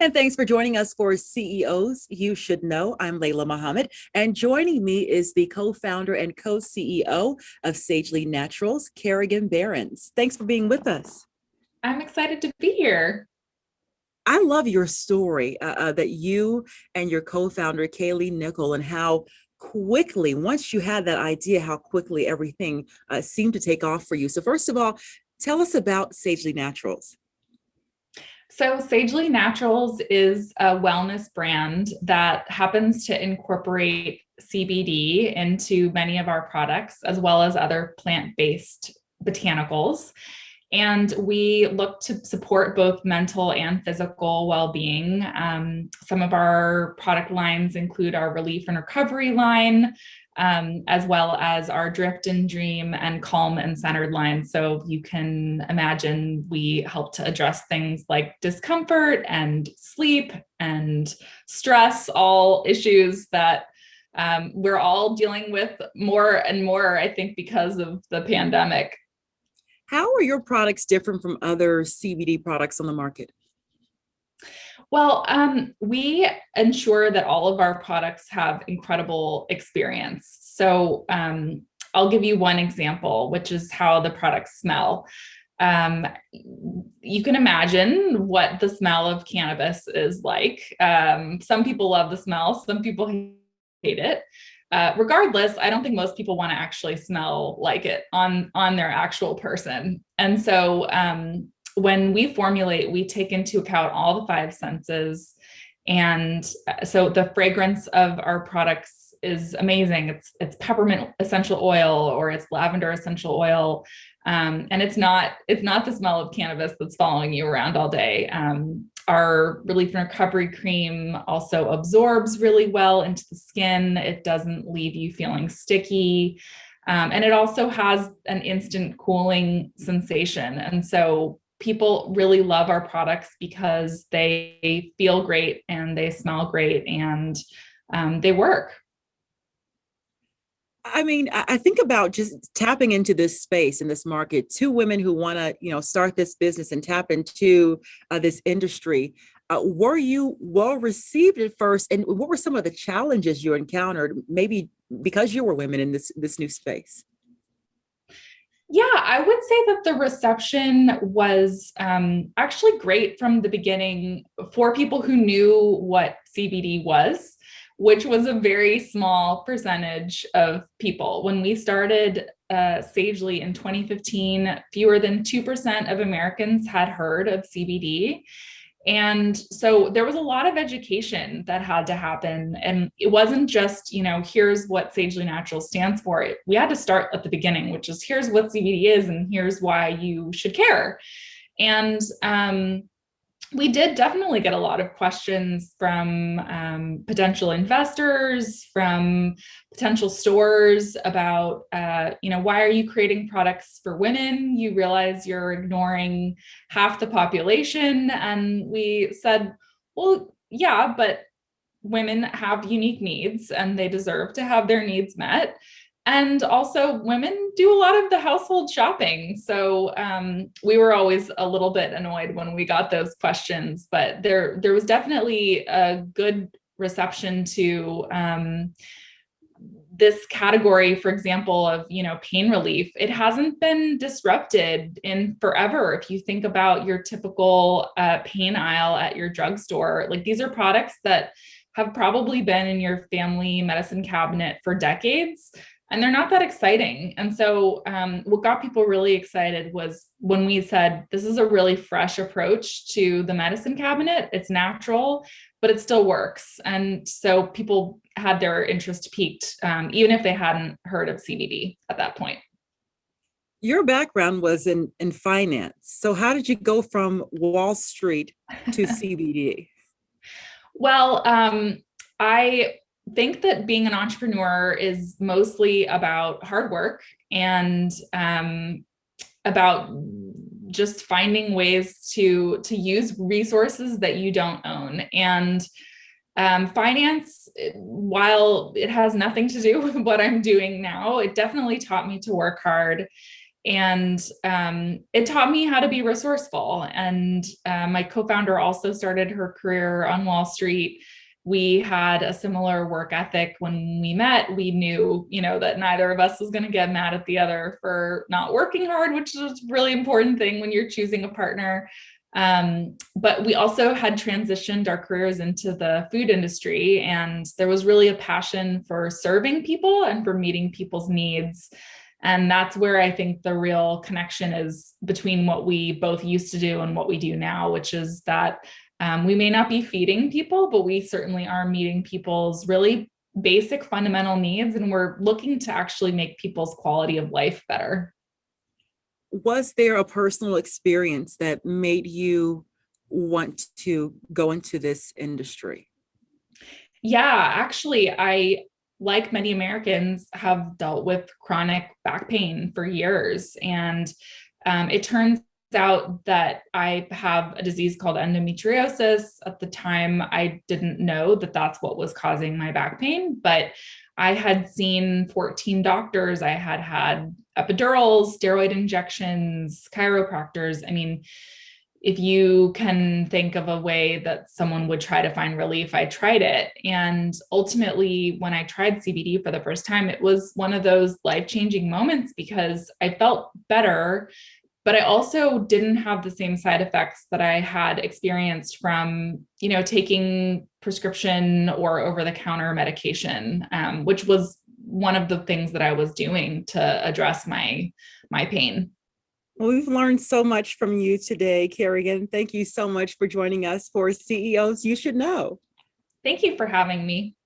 And thanks for joining us for CEOs You Should Know. I'm Layla Muhammad, and joining me is the co-founder and co-CEO of Sagely Naturals, Kerrigan Behrens. Thanks for being with us. I'm excited to be here. I love your story that you and your co-founder, Kaylee Nickel, and how quickly, once you had that idea, how quickly everything seemed to take off for you. So first of all, tell us about Sagely Naturals. So, Sagely Naturals is a wellness brand that happens to incorporate CBD into many of our products, as well as other plant-based botanicals. And we look to support both mental and physical well-being. Some of our product lines include our Relief and Recovery line, as well as our Drift and Dream and Calm and Centered line. So you can imagine we help to address things like discomfort and sleep and stress, all issues that we're all dealing with more and more, I think, because of the pandemic. How are your products different from other CBD products on the market? Well, we ensure that all of our products have incredible experience. So I'll give you one example, which is how the products smell. Um, you can imagine what the smell of cannabis is like. Some people love the smell, some people hate it. Regardless, I don't think most people want to actually smell like it on their actual person. And so when we formulate, we take into account all the five senses. And so the fragrance of our products is amazing. It's peppermint essential oil or it's lavender essential oil. And it's not the smell of cannabis that's following you around all day. Our Relief and Recovery cream also absorbs really well into the skin. It doesn't leave you feeling sticky. And it also has an instant cooling sensation. And so people really love our products because they feel great and they smell great and they work. I mean, I think about just tapping into this space in this market. Two women who want to, start this business and tap into this industry. Were you well received at first, and what were some of the challenges you encountered? Maybe because you were women in this new space. Yeah, I would say that the reception was actually great from the beginning for people who knew what CBD was, which was a very small percentage of people. When we started Sagely in 2015, fewer than 2% of Americans had heard of CBD. And so there was a lot of education that had to happen. And it wasn't just, here's what Sagely Natural stands for. We had to start at the beginning, which is here's what CBD is and here's why you should care. And we did definitely get a lot of questions from potential investors, from potential stores about, why are you creating products for women? You realize you're ignoring half the population. And we said, well, yeah, but women have unique needs and they deserve to have their needs met. And also women do a lot of the household shopping. So we were always a little bit annoyed when we got those questions, but there was definitely a good reception to this category, for example, of, pain relief. It hasn't been disrupted in forever. If you think about your typical pain aisle at your drugstore, like these are products that have probably been in your family medicine cabinet for decades. And they're not that exciting. And so what got people really excited was when we said, this is a really fresh approach to the medicine cabinet. It's natural, but it still works. And so people had their interest piqued, even if they hadn't heard of CBD at that point. Your background was in finance. So how did you go from Wall Street to CBD? Well, I think that being an entrepreneur is mostly about hard work and about just finding ways to use resources that you don't own. And finance, while it has nothing to do with what I'm doing now, it definitely taught me to work hard. And it taught me how to be resourceful. And my co-founder also started her career on Wall Street. We had a similar work ethic. When we met, we knew, that neither of us was going to get mad at the other for not working hard, which is a really important thing when you're choosing a partner. But we also had transitioned our careers into the food industry, and there was really a passion for serving people and for meeting people's needs. And that's where I think the real connection is between what we both used to do and what we do now, which is that we may not be feeding people, but we certainly are meeting people's really basic fundamental needs. And we're looking to actually make people's quality of life better. Was there a personal experience that made you want to go into this industry? Yeah, actually, I, like many Americans, have dealt with chronic back pain for years. And it turns out that I have a disease called endometriosis. At the time, I didn't know that that's what was causing my back pain, but I had seen 14 doctors. I had had epidurals, steroid injections, chiropractors. I mean, if you can think of a way that someone would try to find relief, I tried it. And ultimately, when I tried CBD for the first time, it was one of those life-changing moments because I felt better, but I also didn't have the same side effects that I had experienced from, taking prescription or over-the-counter medication, which was one of the things that I was doing to address my pain. Well, we've learned so much from you today, Kerrigan. Thank you so much for joining us for CEOs You Should Know. Thank you for having me.